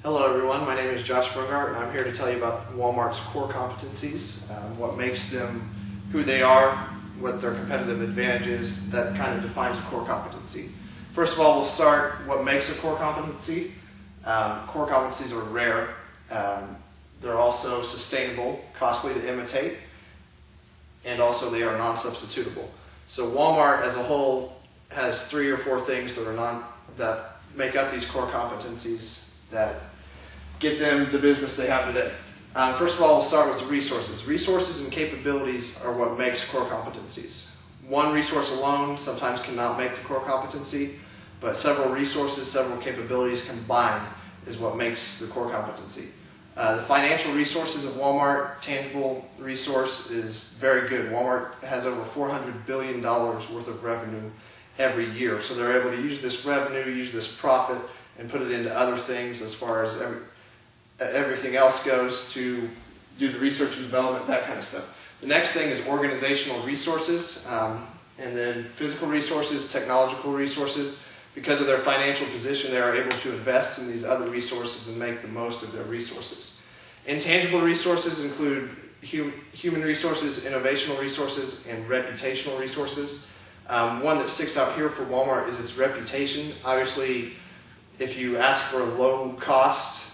Hello everyone, my name is Josh Brungart and I'm here to tell you about Walmart's core competencies, what makes them who they are, what their competitive advantage is, that kind of defines a core competency. First of all, we'll start what makes a core competency. Core competencies are rare. They're also sustainable, costly to imitate, and also they are non-substitutable. So Walmart as a whole has 3 or 4 things that make up these core competencies that get them the business they have today. First of all, we'll start with the resources. Resources and capabilities are what makes core competencies. One resource alone sometimes cannot make the core competency, but several resources, several capabilities combined is what makes the core competency. The financial resources of Walmart, tangible resource, is very good. Walmart has over $400 billion worth of revenue every year, so they're able to use this revenue, use this profit, and put it into other things as far as everything else goes, to do the research and development, that kind of stuff. The next thing is organizational resources, and then physical resources, technological resources. Because of their financial position, they are able to invest in these other resources and make the most of their resources. Intangible resources include human resources, innovational resources, and reputational resources. One that sticks out here for Walmart is its reputation. Obviously, if you ask for a low cost,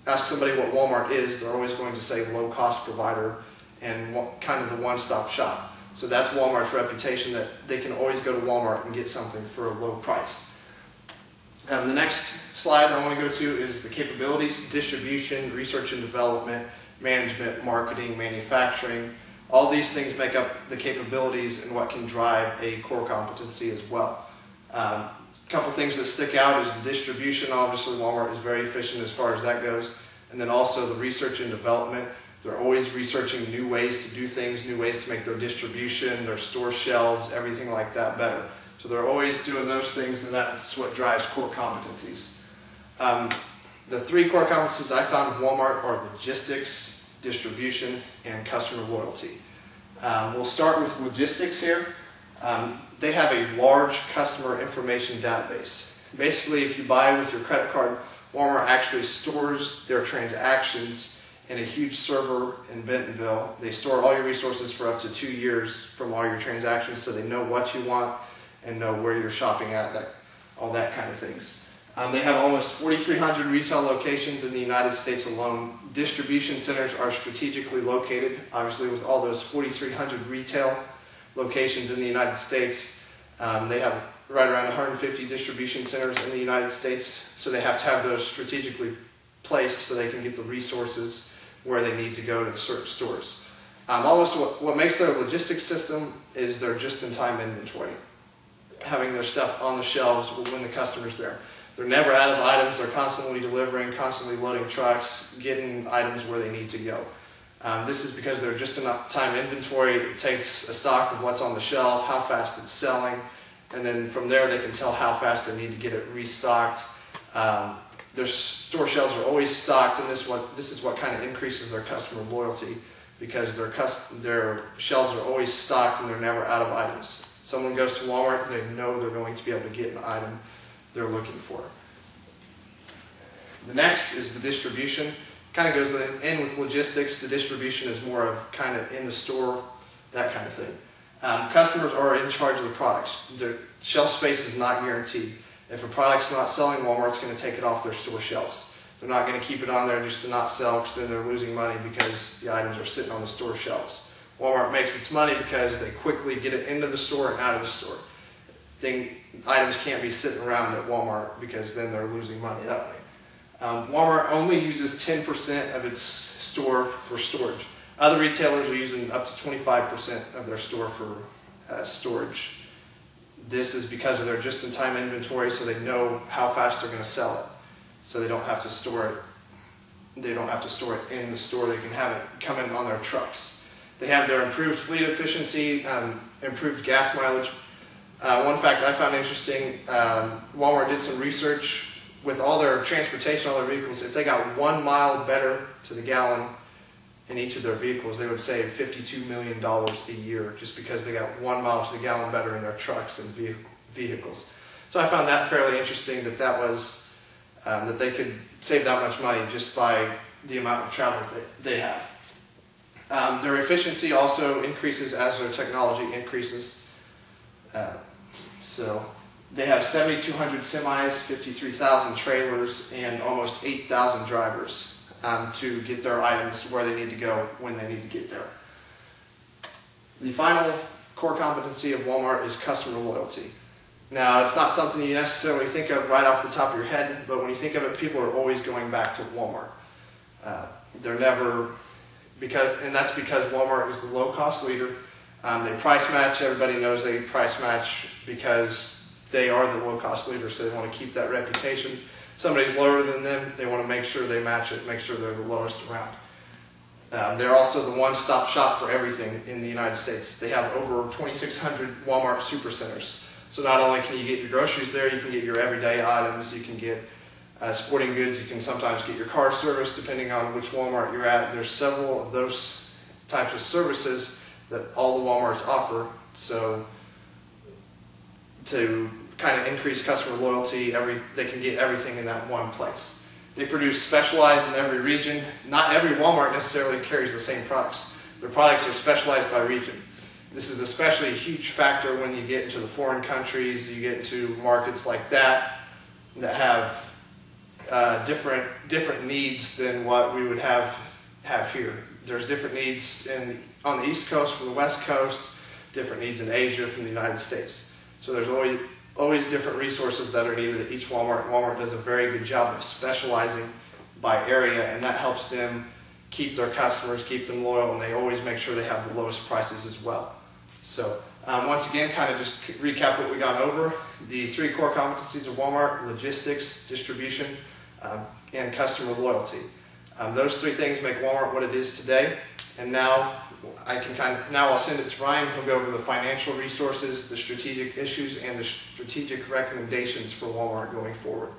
ask somebody what Walmart is, they're always going to say low cost provider and kind of the one-stop shop. So that's Walmart's reputation, that they can always go to Walmart and get something for a low price. The next slide I want to go to is the capabilities: distribution, research and development, management, marketing, manufacturing. All these things make up the capabilities and what can drive a core competency as well. A couple things that stick out is the distribution. Obviously, Walmart is very efficient as far as that goes. And then also the research and development. They're always researching new ways to do things, new ways to make their distribution, their store shelves, everything like that better. So they're always doing those things, and that's what drives core competencies. The 3 core competencies I found with Walmart are logistics, distribution, and customer loyalty. We'll start with logistics here. They have a large customer information database. Basically, if you buy with your credit card, Walmart actually stores their transactions in a huge server in Bentonville. They store all your resources for up to 2 years from all your transactions, so they know what you want and know where you're shopping at, all that kind of things. They have almost 4,300 retail locations in the United States alone. Distribution centers are strategically located. Obviously, with all those 4,300 retail locations in the United States, they have right around 150 distribution centers in the United States, so they have to have those strategically placed so they can get the resources where they need to go to the certain stores. Almost what makes their logistics system is their just-in-time inventory. Having their stuff on the shelves when the customer's there. They're never out of items. They're constantly delivering, constantly loading trucks, getting items where they need to go. This is because they're just-in-time inventory. It takes a stock of what's on the shelf, how fast it's selling, and then from there they can tell how fast they need to get it restocked. Their store shelves are always stocked, and this is what kind of increases their customer loyalty, because their shelves are always stocked and they're never out of items. Someone goes to Walmart, they know they're going to be able to get an item they're looking for. The next is the distribution. Kind of goes in with logistics. The distribution is more of kind of in the store, that kind of thing. Customers are in charge of the products. Their shelf space is not guaranteed. If a product's not selling, Walmart's going to take it off their store shelves. They're not going to keep it on there just to not sell, because then they're losing money because the items are sitting on the store shelves. Walmart makes its money because they quickly get it into the store and out of the store. Items can't be sitting around at Walmart because then they're losing money that way. Walmart only uses 10% of its store for storage. Other retailers are using up to 25% of their store for storage. This is because of their just-in-time inventory, so they know how fast they're going to sell it. So they don't have to store it. They don't have to store it in the store. They can have it come in on their trucks. They have their improved fleet efficiency, improved gas mileage. One fact I found interesting, Walmart did some research with all their transportation, all their vehicles. If they got 1 mile better to the gallon in each of their vehicles, they would save $52 million a year just because they got 1 mile to the gallon better in their trucks and vehicles. So I found that fairly interesting, that was that they could save that much money just by the amount of travel that they have. Their efficiency also increases as their technology increases. So they have 7,200 semis, 53,000 trailers, and almost 8,000 drivers to get their items where they need to go when they need to get there. The final core competency of Walmart is customer loyalty. Now, it's not something you necessarily think of right off the top of your head, but when you think of it, people are always going back to Walmart. They're never, and that's because Walmart is the low-cost leader. They price match. Everybody knows they price match because they are the low-cost leader, so they want to keep that reputation. Somebody's lower than them, they want to make sure they match it, make sure they're the lowest around. They're also the one-stop shop for everything in the United States. They have over 2,600 Walmart supercenters. So not only can you get your groceries there, you can get your everyday items, you can get sporting goods, you can sometimes get your car service depending on which Walmart you're at. There's several of those types of services that all the Walmarts offer. So to kind of increase customer loyalty, they can get everything in that one place. They produce specialized in every region. Not every Walmart necessarily carries the same products. Their products are specialized by region. This is especially a huge factor when you get into the foreign countries, you get into markets like that have different needs than what we would have here. There's different needs on the East Coast from the West Coast, different needs in Asia from the United States. So there's always different resources that are needed at each Walmart. Walmart does a very good job of specializing by area, and that helps them keep their customers, keep them loyal, and they always make sure they have the lowest prices as well. So once again, kind of just recap what we gone over. The three core competencies of Walmart: logistics, distribution, and customer loyalty. Those three things make Walmart what it is today. And now I'll send it to Ryan. He'll go over the financial resources, the strategic issues, and the strategic recommendations for Walmart going forward.